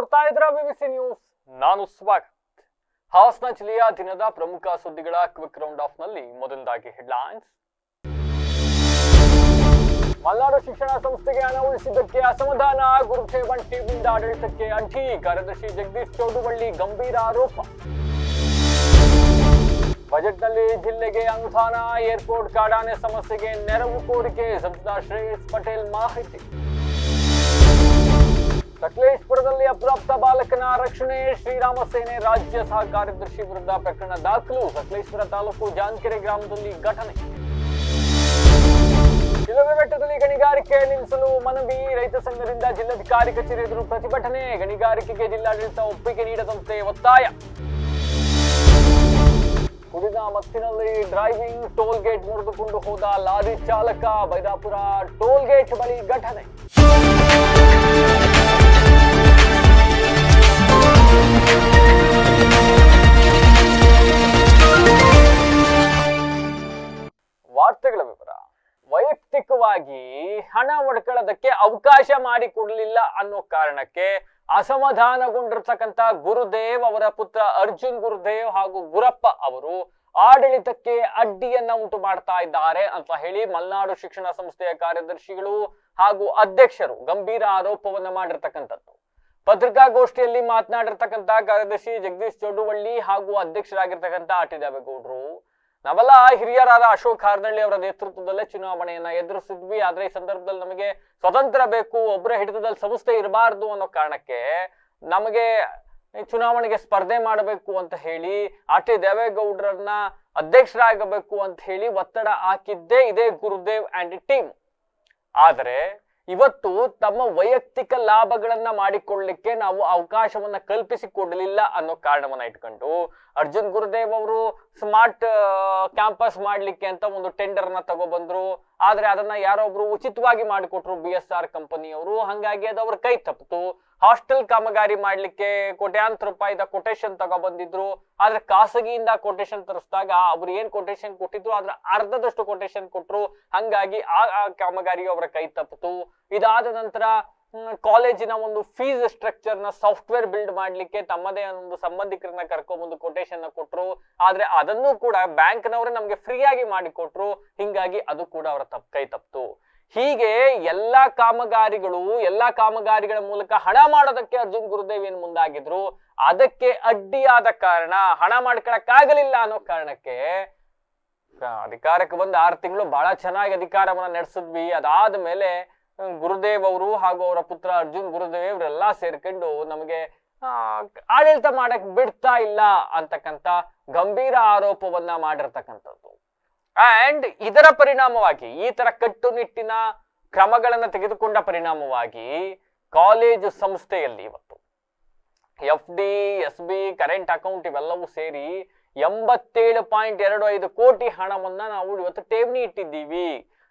ನೋಡ್ತಾ ಇದ್ರ ವಿವಿಸಿ ನ್ಯೂಸ್. ನಾನು ಸ್ವಾಗತ್. ಹಾಸನ ಜಿಲ್ಲೆಯ ದಿನದ ಪ್ರಮುಖ ಸುದ್ದಿಗಳ ಕ್ವಿಕ್ ರೌಂಡ್ ಆಫ್ ನಲ್ಲಿ ಮೊದಲದಾಗಿ ಹೆಡ್ಲೈನ್ಸ್. ಮಲ್ನಾಡು ಶಿಕ್ಷಣ ಸಂಸ್ಥೆಗೆ ಹಣ ಉಳಿಸಿದ್ದಕ್ಕೆ ಅಸಮಾಧಾನ, ಗುರುದೇವನ್ ಟೀಮ್ನಿಂದ ಆಡಳಿತಕ್ಕೆ ಅಂಟಿ, ಕಾರ್ಯದರ್ಶಿ ಜಗದೀಶ್ ಚೌಡುವಳ್ಳಿ ಗಂಭೀರ ಆರೋಪ. ಬಜೆಟ್ನಲ್ಲಿ ಜಿಲ್ಲೆಗೆ ಅನುದಾನ, ಏರ್ಪೋರ್ಟ್ ಕಾಡಾನೆ ಸಮಸ್ಯೆಗೆ ನೆರವು ಕೋರಿಕೆ, ಸಂಸದ ಶ್ರೇಯಸ್ ಪಟೇಲ್ ಮಾಹಿತಿ. ಸಕಲೇಶಪುರದಲ್ಲಿ ಅಪ್ರಾಪ್ತ ಬಾಲಕನ ರಕ್ಷಣೆ, ಶ್ರೀರಾಮ ಸೇನೆ ರಾಜ್ಯ ಸಹ ಕಾರ್ಯದರ್ಶಿ ವಿರುದ್ಧ ಪ್ರಕರಣ ದಾಖಲು, ಸಕಲೇಶಪುರ ತಾಲೂಕು ಜಾನ್ಕೆರೆ ಗ್ರಾಮದಲ್ಲಿ ಘಟನೆ. ಶಿಲುಬೆ ಬೆಟ್ಟದಲ್ಲಿ ಗಣಿಗಾರಿಕೆ ನಿಲ್ಲಿಸಲು ಮನವಿ, ರೈತ ಸಂಘದಿಂದ ಜಿಲ್ಲಾಧಿಕಾರಿ ಕಚೇರಿ ಎದುರು ಪ್ರತಿಭಟನೆ, ಗಣಿಗಾರಿಕೆಗೆ ಜಿಲ್ಲಾಡಳಿತ ಒಪ್ಪಿಗೆ ನೀಡದಂತೆ ಒತ್ತಾಯ. ಕುಡಿದ ಮತ್ತಿನಲ್ಲಿ ಡ್ರೈವಿಂಗ್, ಟೋಲ್ ಗೇಟ್ ಮುರಿದುಕೊಂಡು ಹೋದ ಲಾರಿ ಚಾಲಕ, ಬೈರಾಪುರ ಟೋಲ್ ಗೇಟ್ ಬಳಿ ಘಟನೆ. ವಾರ್ತೆಗಳ ವಿವರ. ವೈಯಕ್ತಿಕವಾಗಿ ಹಣ ಒಡ್ಕೊಳ್ಳೋದಕ್ಕೆ ಅವಕಾಶ ಮಾಡಿಕೊಡ್ಲಿಲ್ಲ ಅನ್ನೋ ಕಾರಣಕ್ಕೆ ಅಸಮಾಧಾನಗೊಂಡಿರ್ತಕ್ಕಂಥ ಗುರುದೇವ್ ಅವರ ಪುತ್ರ ಅರ್ಜುನ್ ಗುರುದೇವ್ ಹಾಗೂ ಗುರಪ್ಪ ಅವರು ಆಡಳಿತಕ್ಕೆ ಅಡ್ಡಿಯನ್ನ ಉಂಟು ಮಾಡ್ತಾ ಇದ್ದಾರೆ ಅಂತ ಹೇಳಿ ಮಲ್ನಾಡು ಶಿಕ್ಷಣ ಸಂಸ್ಥೆಯ ಕಾರ್ಯದರ್ಶಿಗಳು ಹಾಗೂ ಅಧ್ಯಕ್ಷರು ಗಂಭೀರ ಆರೋಪವನ್ನ ಮಾಡಿರ್ತಕ್ಕಂಥದ್ದು. ಪತ್ರಿಕಾಗೋಷ್ಠಿಯಲ್ಲಿ ಮಾತನಾಡಿರ್ತಕ್ಕಂಥ ಕಾರ್ಯದರ್ಶಿ ಜಗದೀಶ್ ಚೌಡುವಳ್ಳಿ ಹಾಗೂ ಅಧ್ಯಕ್ಷರಾಗಿರ್ತಕ್ಕಂಥ ಆರ್.ಟಿ. ದೇವೇಗೌಡರು, ನಾವೆಲ್ಲ ಹಿರಿಯರಾದ ಅಶೋಕ್ ಹಾರ್ನಳ್ಳಿ ಅವರ ನೇತೃತ್ವದಲ್ಲೇ ಚುನಾವಣೆಯನ್ನ ಎದುರಿಸಿದ್ವಿ, ಆದ್ರೆ ಈ ಸಂದರ್ಭದಲ್ಲಿ ನಮಗೆ ಸ್ವತಂತ್ರ ಬೇಕು, ಒಬ್ಬರ ಹಿಡಿತದಲ್ಲಿ ಸಂಸ್ಥೆ ಇರಬಾರ್ದು ಅನ್ನೋ ಕಾರಣಕ್ಕೆ ನಮಗೆ ಚುನಾವಣೆಗೆ ಸ್ಪರ್ಧೆ ಮಾಡಬೇಕು ಅಂತ ಹೇಳಿ ಆರ್.ಟಿ. ದೇವೇಗೌಡರನ್ನ ಅಧ್ಯಕ್ಷರಾಗಬೇಕು ಅಂತ ಹೇಳಿ ಒತ್ತಡ ಹಾಕಿದ್ದೇ ಇದೇ ಗುರುದೇವ್ ಅಂಡ್ ಟೀಮ್. ಆದರೆ ಇವತ್ತು ತಮ್ಮ ವೈಯಕ್ತಿಕ ಲಾಭಗಳನ್ನ ಮಾಡಿಕೊಳ್ಳಲಿಕ್ಕೆ ನಾವು ಅವಕಾಶವನ್ನ ಕಲ್ಪಿಸಿಕೊಡಲಿಲ್ಲ ಅನ್ನೋ ಕಾರಣವನ್ನ ಇಟ್ಕೊಂಡು ಅರ್ಜುನ್ ಗುರುದೇವ್ ಅವರು ಸ್ಮಾರ್ಟ್ ಕ್ಯಾಂಪಸ್ ಮಾಡ್ಲಿಕ್ಕೆ ಅಂತ ಒಂದು ಟೆಂಡರ್ ನ ತಗೊಬಂದ್ರು. ಆದ್ರೆ ಅದನ್ನ ಯಾರೊಬ್ರು ಉಚಿತವಾಗಿ ಮಾಡಿಕೊಟ್ರು, BSR ಕಂಪನಿಯವರು. ಹಂಗಾಗಿ ಅದು ಅವ್ರ ಕೈ ತಪ್ಪಿತು. ಹಾಸ್ಟೆಲ್ ಕಾಮಗಾರಿ ಮಾಡ್ಲಿಕ್ಕೆ ಕೋಟ್ಯಾಂತರ ರೂಪಾಯಿದ ಕೊಟೇಶನ್ ತಗೊಬಂದಿದ್ರು. ಆದ್ರೆ ಖಾಸಗಿಯಿಂದ ಕೊಟೇಶನ್ ತರಿಸಿದಾಗ ಅವ್ರು ಏನ್ ಕೊಟೇಶನ್ ಕೊಟ್ಟಿದ್ರು ಅದ್ರ ಅರ್ಧದಷ್ಟು ಕೊಟೇಶನ್ ಕೊಟ್ರು. ಹಂಗಾಗಿ ಆ ಕಾಮಗಾರಿ ಅವರ ಕೈ ತಪ್ಪಿತು. ಇದಾದ ನಂತರ ಕಾಲೇಜಿನ ಒಂದು ಫೀಸ್ ಸ್ಟ್ರಕ್ಚರ್ ನ ಸಾಫ್ಟ್ವೇರ್ ಬಿಲ್ಡ್ ಮಾಡ್ಲಿಕ್ಕೆ ತಮ್ಮದೇ ಒಂದು ಸಂಬಂಧಿಕರನ್ನ ಕರ್ಕೊಂಡ್ಬಂದು ಕೊಟೇಶನ್ ನ ಕೊಟ್ರು. ಆದ್ರೆ ಅದನ್ನು ಕೂಡ ಬ್ಯಾಂಕ್ ನವರೇ ನಮ್ಗೆ ಫ್ರೀ ಆಗಿ ಮಾಡಿಕೊಟ್ರು. ಹಿಂಗಾಗಿ ಅದು ಕೂಡ ಅವರ ಕೈ ತಪ್ಪಿತು. ಹೀಗೆ ಎಲ್ಲಾ ಕಾಮಗಾರಿಗಳ ಮೂಲಕ ಹಣ ಮಾಡೋದಕ್ಕೆ ಅರ್ಜುನ್ ಗುರುದೇವ್ ಏನ್ ಮುಂದಾಗಿದ್ರು, ಅದಕ್ಕೆ ಅಡ್ಡಿಯಾದ ಕಾರಣ ಹಣ ಮಾಡ್ಕೊಳಕ್ಕಾಗಲಿಲ್ಲ ಅನ್ನೋ ಕಾರಣಕ್ಕೆ ಅಧಿಕಾರಕ್ಕೆ ಬಂದು 6 ತಿಂಗಳು ಬಹಳ ಚೆನ್ನಾಗಿ ಅಧಿಕಾರವನ್ನ ನಡೆಸಿದ್ವಿ. ಅದಾದ ಮೇಲೆ ಗುರುದೇವ್ ಅವರು ಹಾಗೂ ಅವರ ಪುತ್ರ ಅರ್ಜುನ್ ಗುರುದೇವ್ ಇವರೆಲ್ಲ ಸೇರ್ಕೊಂಡು ನಮಗೆ ಆಡಳಿತ ಮಾಡಕ್ ಬಿಡ್ತಾ ಇಲ್ಲ ಅಂತಕ್ಕಂಥ ಗಂಭೀರ ಆರೋಪವನ್ನ ಮಾಡಿರ್ತಕ್ಕಂಥದ್ದು. ಅಂಡ್ ಇದರ ಪರಿಣಾಮವಾಗಿ, ಈ ತರ ಕಟ್ಟುನಿಟ್ಟಿನ ಕ್ರಮಗಳನ್ನ ತೆಗೆದುಕೊಂಡ ಪರಿಣಾಮವಾಗಿ ಕಾಲೇಜು ಸಂಸ್ಥೆಯಲ್ಲಿ ಇವತ್ತು FD, SB, ಕರೆಂಟ್ ಅಕೌಂಟ್ ಇವೆಲ್ಲವೂ ಸೇರಿ 87.25 ಕೋಟಿ ಹಣವನ್ನ ನಾವು ಇವತ್ತು ಠೇವಣಿ ಇಟ್ಟಿದ್ದೀವಿ.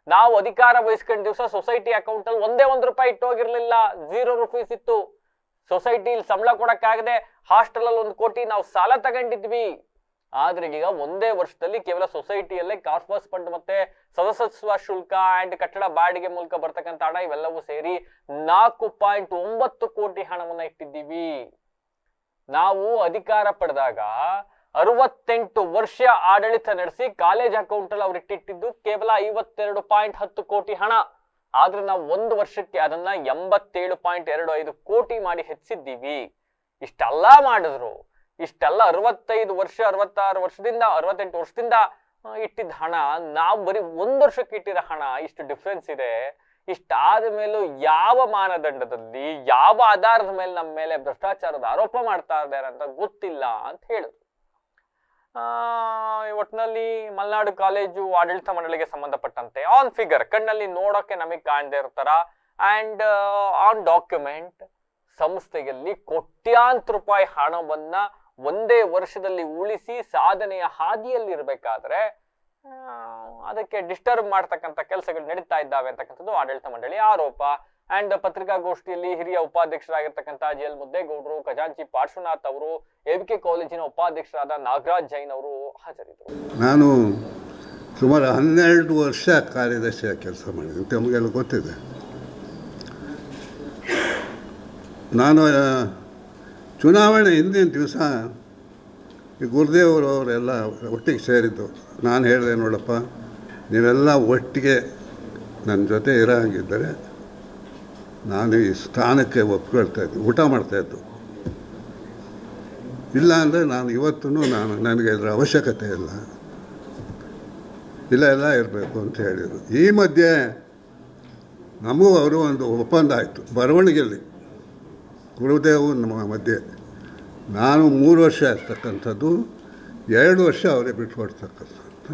ನಾವು ಅಧಿಕಾರ ವಹಿಸ್ಕೊಂಡ ದಿವಸ ಸೊಸೈಟಿ ಅಕೌಂಟ್ ಅಲ್ಲಿ ಒಂದೇ ₹1 ಇಟ್ಟೋಗಿರ್ಲಿಲ್ಲ, 0 ರೂಪೀಸ್ ಇತ್ತು. ಸೊಸೈಟಿಲಿ ಸಂಬಳ ಕೊಡಕ್ಕಾಗದೆ ಹಾಸ್ಟೆಲ್ ಅಲ್ಲಿ 1 ಕೋಟಿ ನಾವು ಸಾಲ ತಗೊಂಡಿದ್ವಿ. ಆದ್ರೆ ಈಗ ಒಂದೇ ವರ್ಷದಲ್ಲಿ ಕೇವಲ ಸೊಸೈಟಿಯಲ್ಲೇ ಕಾರ್ಪಸ್ ಫಂಡ್ ಮತ್ತೆ ಸದಸ್ಯತ್ವ ಶುಲ್ಕ ಅಂಡ್ ಕಟ್ಟಡ ಬಾಡಿಗೆ ಮೂಲಕ ಬರ್ತಕ್ಕಂಥ ಹಣ ಇವೆಲ್ಲವೂ ಸೇರಿ 4.9 ಕೋಟಿ ಹಣವನ್ನ ಇಟ್ಟಿದ್ದೀವಿ. ನಾವು ಅಧಿಕಾರ ಪಡೆದಾಗ 68 ವರ್ಷ ಆಡಳಿತ ನಡೆಸಿ ಕಾಲೇಜ್ ಅಕೌಂಟ್ ಅಲ್ಲಿ ಅವ್ರು ಇಟ್ಟಿದ್ದು ಕೇವಲ 52.10 ಕೋಟಿ ಹಣ. ಆದ್ರೆ ನಾವು 1 ವರ್ಷಕ್ಕೆ ಅದನ್ನ 87.25 ಕೋಟಿ ಮಾಡಿ ಹೆಚ್ಚಿದ್ದೀವಿ. ಇಷ್ಟೆಲ್ಲ ಮಾಡಿದ್ರು, ಇಷ್ಟೆಲ್ಲ 65 ವರ್ಷ 66 ವರ್ಷದಿಂದ 68 ವರ್ಷದಿಂದ ಇಟ್ಟಿದ್ದ ಹಣ, ನಾವು ಬರೀ 1 ವರ್ಷಕ್ಕೆ ಇಟ್ಟಿರೋ ಹಣ ಇಷ್ಟು ಡಿಫ್ರೆನ್ಸ್ ಇದೆ. ಇಷ್ಟಾದ ಮೇಲೂ ಯಾವ ಮಾನದಂಡದಲ್ಲಿ, ಯಾವ ಆಧಾರದ ಮೇಲೆ ನಮ್ಮ ಮೇಲೆ ಭ್ರಷ್ಟಾಚಾರದ ಆರೋಪ ಮಾಡ್ತಾ ಇದ್ದಾರೆ ಅಂತ ಗೊತ್ತಿಲ್ಲ ಅಂತ ಹೇಳಿದ್ರು. ಒಟ್ಟಿನಲ್ಲಿ ಮಲ್ನಾಡು ಕಾಲೇಜು ಆಡಳಿತ ಮಂಡಳಿಗೆ ಸಂಬಂಧಪಟ್ಟಂತೆ ಆನ್ ಫಿಗರ್, ಕಣ್ಣಲ್ಲಿ ನೋಡೋಕೆ ನಮಗೆ ಕಾಣದೇ ಇರ್ತಾರ, ಅಂಡ್ ಆನ್ ಡಾಕ್ಯುಮೆಂಟ್ ಸಂಸ್ಥೆಯಲ್ಲಿ ಕೋಟ್ಯಾಂತರ ರೂಪಾಯಿ ಹಣವನ್ನ ಒಂದೇ ವರ್ಷದಲ್ಲಿ ಉಳಿಸಿ ಸಾಧನೆಯ ಹಾದಿಯಲ್ಲಿ ಇರಬೇಕಾದ್ರೆ ಅದಕ್ಕೆ ಡಿಸ್ಟರ್ಬ್ ಮಾಡ್ತಕ್ಕಂಥ ಕೆಲಸಗಳು ನಡೀತಾ ಇದ್ದಾವೆ ಅಂತಕ್ಕಂಥದ್ದು ಆಡಳಿತ ಮಂಡಳಿ ಆರೋಪ. ಅಂಡ್ ಪತ್ರಿಕಾಗೋಷ್ಠಿಯಲ್ಲಿ ಹಿರಿಯ ಉಪಾಧ್ಯಕ್ಷರಾಗಿರ್ತಕ್ಕಂಥ JL ಮುದ್ದೇಗೌಡರು, ಖಜಾಂಚಿ ಪಾರ್ಶ್ವನಾಥ್ ಅವರು, AVK ಕಾಲೇಜಿನ ಉಪಾಧ್ಯಕ್ಷರಾದ ನಾಗರಾಜ್ ಜೈನ್ ಅವರು ಹಾಜರಿದ್ದರು. ನಾನು ಸುಮಾರು 12 ವರ್ಷ ಕಾರ್ಯದರ್ಶಿಯಾಗಿ ಕೆಲಸ ಮಾಡಿದೆ, ತಮಗೆಲ್ಲ ಗೊತ್ತಿದೆ. ನಾನು ಚುನಾವಣೆ ಹಿಂದಿನ ದಿವಸ ಈ ಗುರುದೇವರು ಅವರೆಲ್ಲ ಒಟ್ಟಿಗೆ ಸೇರಿದ್ದು. ನಾನು ಹೇಳಿದೆ, ನೋಡಪ್ಪ, ನೀವೆಲ್ಲ ಒಟ್ಟಿಗೆ ನನ್ನ ಜೊತೆ ಇರೋ ಹಾಗಿದ್ದರೆ ನಾನು ಈ ಸ್ಥಾನಕ್ಕೆ ಒಪ್ಕೊಳ್ತಾಯಿದ್ದೆ, ಊಟ ಮಾಡ್ತಾಯಿದ್ದು. ಇಲ್ಲ ಅಂದರೆ ನಾನು ಇವತ್ತೂ ನನಗೆ ಇದರ ಅವಶ್ಯಕತೆ ಇಲ್ಲ, ಎಲ್ಲ ಇರಬೇಕು ಅಂತ ಹೇಳಿದರು. ಈ ಮಧ್ಯೆ ನಮಗೂ ಅವರು ಒಂದು ಒಪ್ಪಂದ ಆಯಿತು ಬರವಣಿಗೆಯಲ್ಲಿ, ಗುರುದೇವು ನಮ್ಮ ಮಧ್ಯೆ. ನಾನು 3 ವರ್ಷ ಇರ್ತಕ್ಕಂಥದ್ದು, 2 ವರ್ಷ ಅವರೇ ಬಿಟ್ಕೊಡ್ತಕ್ಕಂಥ.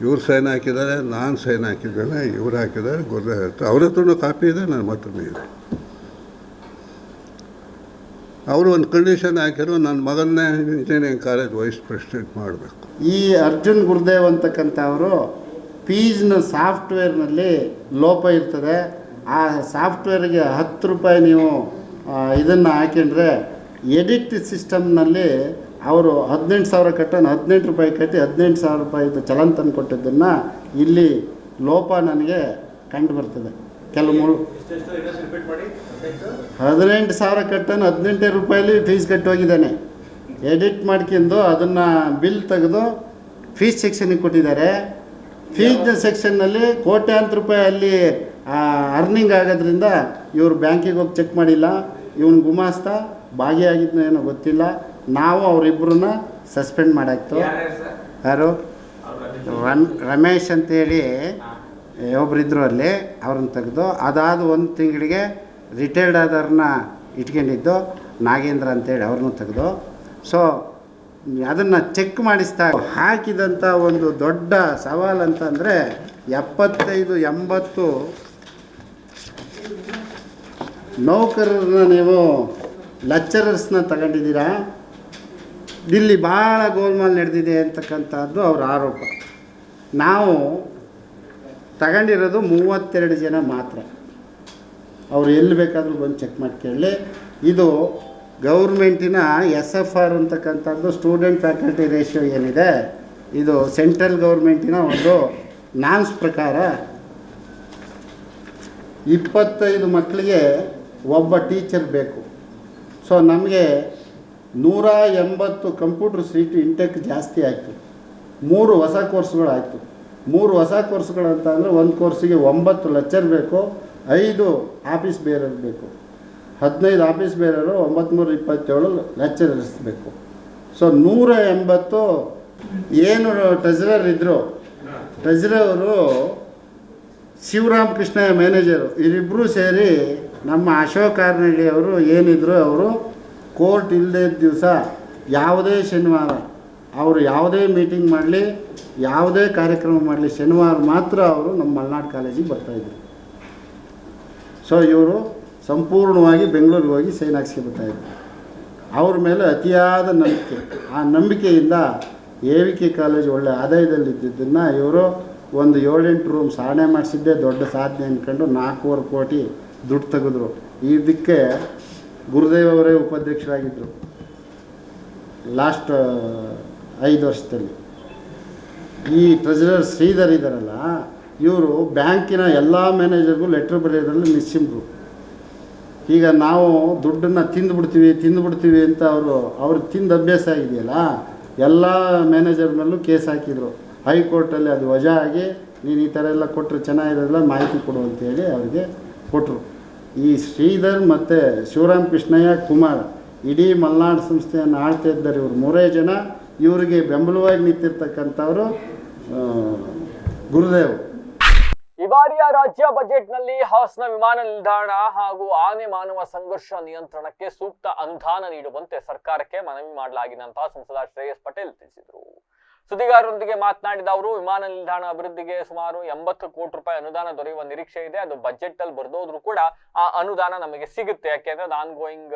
ಇವ್ರು ಸೈನ್ ಹಾಕಿದ್ದಾರೆ, ನಾನು ಸೈನ್ ಹಾಕಿದ್ದೇನೆ, ಇವ್ರು ಹಾಕಿದ್ದಾರೆ, ಗುರುದೇವ್ ಹೇಳ್ತಾರೆ. ಅವ್ರ ಹತ್ರನೂ ಕಾಪಿ ಇದೆ, ನನ್ನ ಮಾತ್ರನೇ ಇದೆ. ಅವರು ಒಂದು ಕಂಡೀಷನ್ ಹಾಕಿದ್ರು, ನನ್ನ ಮಗನ್ನೇ ಇಂಜಿನಿಯರಿಂಗ್ ಕಾಲೇಜ್ ವೈಸ್ ಪ್ರೆಸಿಡೆಂಟ್ ಮಾಡಬೇಕು. ಈ ಅರ್ಜುನ್ ಗುರುದೇವ್ ಅಂತಕ್ಕಂಥವರು ಫೀಸ್ನ ಸಾಫ್ಟ್ವೇರ್ನಲ್ಲಿ ಲೋಪ ಇರ್ತದೆ. ಆ ಸಾಫ್ಟ್ವೇರ್ಗೆ 10 ರೂಪಾಯಿ ನೀವು ಇದನ್ನು ಹಾಕಿದ್ರೆ ಎಡಿಟ್ ಸಿಸ್ಟಮ್ನಲ್ಲಿ ಅವರು 18,000 ಕಟ್ಟೋನು 18 ರೂಪಾಯಿ ಕಟ್ಟಿ 18,000 ರೂಪಾಯಿದು ಚಲನ್ ತಂದು ಕೊಟ್ಟಿದ್ದನ್ನು ಇಲ್ಲಿ ಲೋಪ ನನಗೆ ಕಂಡು ಬರ್ತದೆ. ಕೆಲವು 18,000 ಕಟ್ಟೋನು 18 ರೂಪಾಯಲ್ಲಿ ಫೀಸ್ ಕಟ್ಟೋಗಿದ್ದಾನೆ. ಎಡಿಟ್ ಮಾಡ್ಕೊಂಡು ಅದನ್ನು ಬಿಲ್ ತೆಗೆದು ಫೀಸ್ ಸೆಕ್ಷನಿಗೆ ಕೊಟ್ಟಿದ್ದಾರೆ. ಫೀಸ್ ಸೆಕ್ಷನ್ನಲ್ಲಿ ಕೋಟ್ಯಾಂತರ ರೂಪಾಯಿ ಅಲ್ಲಿ ಅರ್ನಿಂಗ್ ಆಗೋದ್ರಿಂದ ಇವರು ಬ್ಯಾಂಕಿಗೆ ಹೋಗಿ ಚೆಕ್ ಮಾಡಿಲ್ಲ. ಇವನು ಗುಮಾಸ್ತ ಭಾಗಿಯಾಗಿದ್ನೋ ಏನೋ ಗೊತ್ತಿಲ್ಲ. ನಾವು ಅವರಿಬ್ಬರನ್ನ ಸಸ್ಪೆಂಡ್ ಮಾಡಾಕ್ತು. ಯಾರು? ರಮೇಶ್ ಅಂತೇಳಿ ಒಬ್ಬರಿದ್ದರು ಅಲ್ಲಿ, ಅವ್ರನ್ನ ತೆಗೆದು ಅದಾದ 1 ತಿಂಗಳಿಗೆ ರಿಟೈರ್ಡ್ ಆದವ್ರನ್ನ ಇಟ್ಕೊಂಡಿದ್ದು ನಾಗೇಂದ್ರ ಅಂತೇಳಿ ಅವ್ರನ್ನೂ ತೆಗೆದು. ಸೊ ಅದನ್ನು ಚೆಕ್ ಮಾಡಿಸ್ತಾ ಹಾಕಿದಂಥ ಒಂದು ದೊಡ್ಡ ಸವಾಲು ಅಂತಂದರೆ 75-80 ನೌಕರರನ್ನ ನೀವು ಲೆಕ್ಚರರ್ಸ್ನ ತಗೊಂಡಿದ್ದೀರಾ. ಇಲ್ಲಿ ಭಾಳ ಗೋಲ್ಮಾಲ್ ನಡೆದಿದೆ ಅಂತಕ್ಕಂಥದ್ದು ಅವ್ರ ಆರೋಪ. ನಾವು ತಗೊಂಡಿರೋದು 32 ಜನ ಮಾತ್ರ. ಅವರು ಎಲ್ಲಿ ಬೇಕಾದರೂ ಬಂದು ಚೆಕ್ ಮಾಡಿ ಕೇಳಲಿ. ಇದು ಗೌರ್ಮೆಂಟಿನ SFR ಅಂತಕ್ಕಂಥದ್ದು ಸ್ಟೂಡೆಂಟ್ ಫ್ಯಾಕಲ್ಟಿ ರೇಷಿಯೋ ಏನಿದೆ, ಇದು ಸೆಂಟ್ರಲ್ ಗೌರ್ಮೆಂಟಿನ ಒಂದು ನಾಮ್ಸ್ ಪ್ರಕಾರ 25 ಮಕ್ಕಳಿಗೆ ಒಬ್ಬ ಟೀಚರ್ ಬೇಕು. ಸೊ ನಮಗೆ 180 ಕಂಪ್ಯೂಟರ್ ಸೀಟ್ ಇಂಟೆಕ್ ಜಾಸ್ತಿ ಆಯಿತು. 3 ಹೊಸ ಕೋರ್ಸ್ಗಳಾಯಿತು. 3 ಹೊಸ ಕೋರ್ಸ್ಗಳು ಅಂತ ಅಂದರೆ ಒಂದು ಕೋರ್ಸಿಗೆ 9 ಲೆಕ್ಚರ್ ಬೇಕು, 5 ಆಫೀಸ್ ಬೇರರ್ ಬೇಕು. 15 ಆಫೀಸ್ ಬೇರರು, 927 ಲೆಕ್ಚರರ್ಸ್ ಬೇಕು. ಸೊ 180 ಏನು ಟ್ರೆಜರರ್ ಇದ್ದರು, ಟ್ರೆಜರರು ಶಿವರಾಮ್ ಕೃಷ್ಣ ಮ್ಯಾನೇಜರು, ಇವರಿಬ್ಬರೂ ಸೇರಿ ನಮ್ಮ ಅಶೋಕ್ ಆರ್ನಳ್ಳಿ ಅವರು ಏನಿದ್ರು, ಅವರು ಕೋರ್ಟ್ ಇಲ್ಲದೇ ದಿವಸ ಯಾವುದೇ ಶನಿವಾರ ಅವರು ಯಾವುದೇ ಮೀಟಿಂಗ್ ಮಾಡಲಿ, ಯಾವುದೇ ಕಾರ್ಯಕ್ರಮ ಮಾಡಲಿ, ಶನಿವಾರ ಮಾತ್ರ ಅವರು ನಮ್ಮ ಮಲ್ನಾಡು ಕಾಲೇಜಿಗೆ ಬರ್ತಾಯಿದ್ರು. ಸೊ ಇವರು ಸಂಪೂರ್ಣವಾಗಿ ಬೆಂಗಳೂರಿಗೆ ಹೋಗಿ ಸೈನ್ ಹಾಕ್ಸ್ಕೊಬರ್ತಾಯಿದ್ರು. ಅವ್ರ ಮೇಲೆ ಅತಿಯಾದ ನಂಬಿಕೆ. ಆ ನಂಬಿಕೆಯಿಂದ AVK ಕಾಲೇಜ್ ಒಳ್ಳೆ ಆದಾಯದಲ್ಲಿದ್ದನ್ನು ಇವರು ಒಂದು 7-8 ರೂಮ್ ಸಾಧನೆ ಮಾಡಿಸಿದ್ದೇ ದೊಡ್ಡ ಸಾಧನೆ ಅಂದ್ಕೊಂಡು 4.25 ಕೋಟಿ ದುಡ್ಡು ತೆಗೆದ್ರು. ಇದಕ್ಕೆ ಗುರುದೇವ್ ಅವರೇ ಉಪಾಧ್ಯಕ್ಷರಾಗಿದ್ದರು ಲಾಸ್ಟ್ 5 ವರ್ಷದಲ್ಲಿ. ಈ ಟ್ರೆಜರರ್ ಶ್ರೀಧರ್ ಇದ್ದಾರಲ್ಲ, ಇವರು ಬ್ಯಾಂಕಿನ ಎಲ್ಲ ಮ್ಯಾನೇಜರ್ಗೂ ಲೆಟ್ರ್ ಬರೆಯೋದ್ರಲ್ಲಿ ನಿಶ್ಚಿಂತರು. ಈಗ ನಾವು ದುಡ್ಡನ್ನು ತಿಂದುಬಿಡ್ತೀವಿ ಅಂತ ಅವ್ರಿಗೆ ತಿಂದು ಅಭ್ಯಾಸ ಆಗಿದೆಯಲ್ಲ, ಎಲ್ಲ ಮ್ಯಾನೇಜರ್ ಮೇಲೂ ಕೇಸ್ ಹಾಕಿದರು. ಹೈಕೋರ್ಟಲ್ಲಿ ಅದು ವಜಾ ಆಗಿ, ನೀನು ಈ ಥರ ಎಲ್ಲ ಕೊಟ್ಟರೆ ಚೆನ್ನಾಗಿರೋದಿಲ್ಲ, ಮಾಹಿತಿ ಕೊಡು ಅಂತೇಳಿ ಅವ್ರಿಗೆ ಕೊಟ್ಟರು. ಈ ಶ್ರೀಧರ್ ಮತ್ತು ಶಿವರಾಮ್ ಕೃಷ್ಣಯ್ಯ ಕುಮಾರ್ ಇಡೀ ಮಲ್ನಾಡು ಸಂಸ್ಥೆಯನ್ನು ಆಳ್ತಾ ಇದ್ದಾರೆ. ಇವರು 3 ಜನ. ಇವರಿಗೆ ಬೆಂಬಲವಾಗಿ ನಿಂತಿರ್ತಕ್ಕಂಥವರು ಗುರುದೇವ್. ಈ ಬಾರಿಯ ರಾಜ್ಯ ಬಜೆಟ್ನಲ್ಲಿ ಹಾಸನ ವಿಮಾನ ನಿಲ್ದಾಣ ಹಾಗೂ ಆನೆ ಮಾನವ ಸಂಘರ್ಷ ನಿಯಂತ್ರಣಕ್ಕೆ ಸೂಕ್ತ ಅನುದಾನ ನೀಡುವಂತೆ ಸರ್ಕಾರಕ್ಕೆ ಮನವಿ ಮಾಡಲಾಗಿದೆ ಅಂತ ಸಂಸದ ಶ್ರೇಯಸ್ ಪಟೇಲ್ ತಿಳಿಸಿದರು. ಸುದ್ದಿಗಾರರೊಂದಿಗೆ ಮಾತನಾಡಿದ ಅವರು, ವಿಮಾನ ನಿಲ್ದಾಣ ಅಭಿವೃದ್ಧಿಗೆ ಸುಮಾರು 80 ಕೋಟಿ ರೂಪಾಯಿ ಅನುದಾನ ದೊರೆಯುವ ನಿರೀಕ್ಷೆ ಇದೆ. ಅದು ಬಜೆಟ್ ಅಲ್ಲಿ ಬರ್ದೋದ್ರು ಕೂಡ ಆ ಅನುದಾನ ನಮಗೆ ಸಿಗುತ್ತೆ, ಯಾಕೆಂದ್ರೆ ಅದು ಆನ್ ಗೋಯಿಂಗ್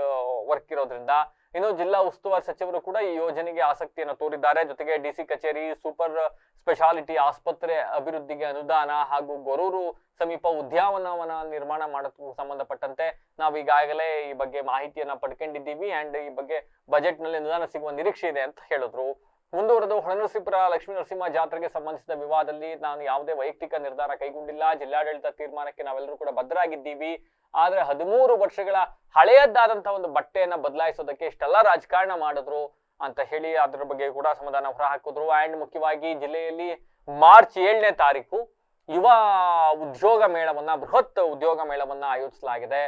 ವರ್ಕ್ ಇರೋದ್ರಿಂದ. ಇನ್ನು ಜಿಲ್ಲಾ ಉಸ್ತುವಾರಿ ಸಚಿವರು ಕೂಡ ಈ ಯೋಜನೆಗೆ ಆಸಕ್ತಿಯನ್ನು ತೋರಿದ್ದಾರೆ. ಜೊತೆಗೆ DC ಕಚೇರಿ, ಸೂಪರ್ ಸ್ಪೆಷಾಲಿಟಿ ಆಸ್ಪತ್ರೆ ಅಭಿವೃದ್ಧಿಗೆ ಅನುದಾನ ಹಾಗೂ ಗೊರೂರು ಸಮೀಪ ಉದ್ಯಾನವನ ನಿರ್ಮಾಣ ಮಾಡೋದಕ್ಕೂ ಸಂಬಂಧಪಟ್ಟಂತೆ ನಾವು ಈಗಾಗಲೇ ಈ ಬಗ್ಗೆ ಮಾಹಿತಿಯನ್ನ ಪಡ್ಕೊಂಡಿದ್ದೀವಿ ಅಂಡ್ ಈ ಬಗ್ಗೆ ಬಜೆಟ್ ನಲ್ಲಿ ಅನುದಾನ ಸಿಗುವ ನಿರೀಕ್ಷೆ ಇದೆ ಅಂತ ಹೇಳಿದ್ರು. ಮುಂದುವರೆದು ಹೊಳೆನರಸೀಪುರ ಲಕ್ಷ್ಮೀ ನರಸಿಂಹ ಜಾತ್ರೆಗೆ ಸಂಬಂಧಿಸಿದ ವಿವಾದದಲ್ಲಿ ನಾನು ಯಾವುದೇ ವೈಯಕ್ತಿಕ ನಿರ್ಧಾರ ಕೈಗೊಂಡಿಲ್ಲ. ಜಿಲ್ಲಾಡಳಿತ ತೀರ್ಮಾನಕ್ಕೆ ನಾವೆಲ್ಲರೂ ಕೂಡ ಬದ್ಧರಾಗಿದ್ದೀವಿ. ಆದ್ರೆ 13 ವರ್ಷಗಳ ಹಳೆಯದಾದಂತಹ ಒಂದು ಬಟ್ಟೆಯನ್ನ ಬದಲಾಯಿಸೋದಕ್ಕೆ ಇಷ್ಟೆಲ್ಲ ರಾಜಕಾರಣ ಮಾಡಿದ್ರು ಅಂತ ಹೇಳಿ ಅದ್ರ ಬಗ್ಗೆ ಕೂಡ ಅಸಮಾಧಾನ ಹೊರಹಾಕಿದ್ರು. ಅಂಡ್ ಮುಖ್ಯವಾಗಿ ಜಿಲ್ಲೆಯಲ್ಲಿ ಮಾರ್ಚ್ 7ನೇ ತಾರೀಕು ಯುವ ಉದ್ಯೋಗ ಮೇಳವನ್ನ, ಬೃಹತ್ ಉದ್ಯೋಗ ಮೇಳವನ್ನ ಆಯೋಜಿಸಲಾಗಿದೆ.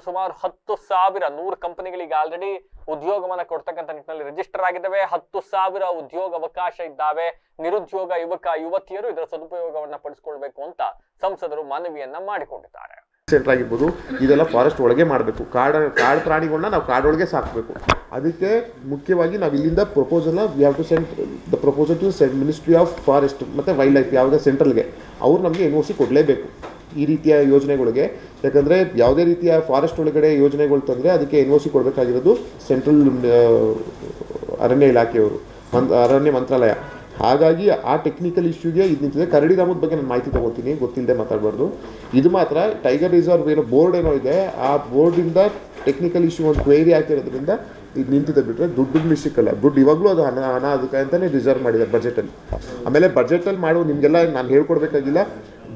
ಸುಮಾರು 10,000 100 ಕಂಪನಿಗಳಿಗೆ ಆಲ್ರೆಡಿ ಉದ್ಯೋಗವನ್ನ ಕೊಡ್ತಕ್ಕಂಥ ನಿಟ್ಟಿನಲ್ಲಿ ರಿಜಿಸ್ಟರ್ ಆಗಿದ್ದಾವೆ. 10,000 ಉದ್ಯೋಗ ಅವಕಾಶ ಇದ್ದಾವೆ. ನಿರುದ್ಯೋಗ ಯುವಕ ಯುವತಿಯರು ಇದರ ಸದುಪಯೋಗವನ್ನ ಪಡಿಸ್ಕೊಳ್ಬೇಕು ಅಂತ ಸಂಸದರು ಮನವಿಯನ್ನ ಮಾಡಿಕೊಂಡಿದ್ದಾರೆ. ಸೆಂಟರ್ ಆಗಿರ್ಬೋದು, ಇದೆಲ್ಲ ಫಾರೆಸ್ಟ್ ಒಳಗೆ ಮಾಡಬೇಕು. ಕಾಡು ಪ್ರಾಣಿಗಳನ್ನ ನಾವು ಕಾಡೊಳಗೆ ಸಾಕಬೇಕು. ಅದಕ್ಕೆ ಮುಖ್ಯವಾಗಿ ನಾವು ಇಲ್ಲಿಂದ ಪ್ರಪೋಸಲ್ನ we have to send the proposal to ministry of forest ಮತ್ತು ವೈಲ್ಡ್ ಲೈಫ್, ಯಾವುದೇ ಸೆಂಟ್ರಲ್ಗೆ ಅವ್ರು ನಮಗೆ NOC ಕೊಡಲೇಬೇಕು ಈ ರೀತಿಯ ಯೋಜನೆಗಳಿಗೆ. ಯಾಕಂದರೆ ಯಾವುದೇ ರೀತಿಯ ಫಾರೆಸ್ಟ್ ಒಳಗಡೆ ಯೋಜನೆಗಳು ತಂದರೆ ಅದಕ್ಕೆ NOC ಕೊಡಬೇಕಾಗಿರೋದು ಸೆಂಟ್ರಲ್ ಅರಣ್ಯ ಇಲಾಖೆಯವರು, ಅರಣ್ಯ ಮಂತ್ರಾಲಯ. ಹಾಗಾಗಿ ಆ ಟೆಕ್ನಿಕಲ್ ಇಶ್ಯೂಗೆ ಇದು ನಿಂತಿದೆ. ಕರಡಿಧಾಮದ ಬಗ್ಗೆ ನಾನು ಮಾಹಿತಿ ತೊಗೊಳ್ತೀನಿ, ಗೊತ್ತಿಲ್ಲದೆ ಮಾತಾಡಬಾರ್ದು. ಇದು ಮಾತ್ರ ಟೈಗರ್ ರಿಸರ್ವ್ ಏನೋ ಬೋರ್ಡ್ ಏನೋ ಇದೆ, ಆ ಬೋರ್ಡಿಂದ ಟೆಕ್ನಿಕಲ್ ಇಶ್ಯೂ ಒಂದು ಕ್ವೇರಿ ಆಗ್ತಿರೋದ್ರಿಂದ ಇದು ನಿಂತಿದೆ. ಬಿಟ್ಟರೆ ದುಡ್ಡು ಸಿಕ್ಕಲ್ಲ. ದುಡ್ಡು ಇವಾಗಲೂ ಅದು ಹಣ ಅದಕ್ಕೆ ಅಂತಲೇ ರಿಸರ್ವ್ ಮಾಡಿದ್ದಾರೆ ಬಜೆಟಲ್ಲಿ. ಆಮೇಲೆ ಬಜೆಟಲ್ಲಿ ಮಾಡುವ ನಿಮಗೆಲ್ಲ ನಾನು ಹೇಳ್ಕೊಡ್ಬೇಕಾಗಿಲ್ಲ.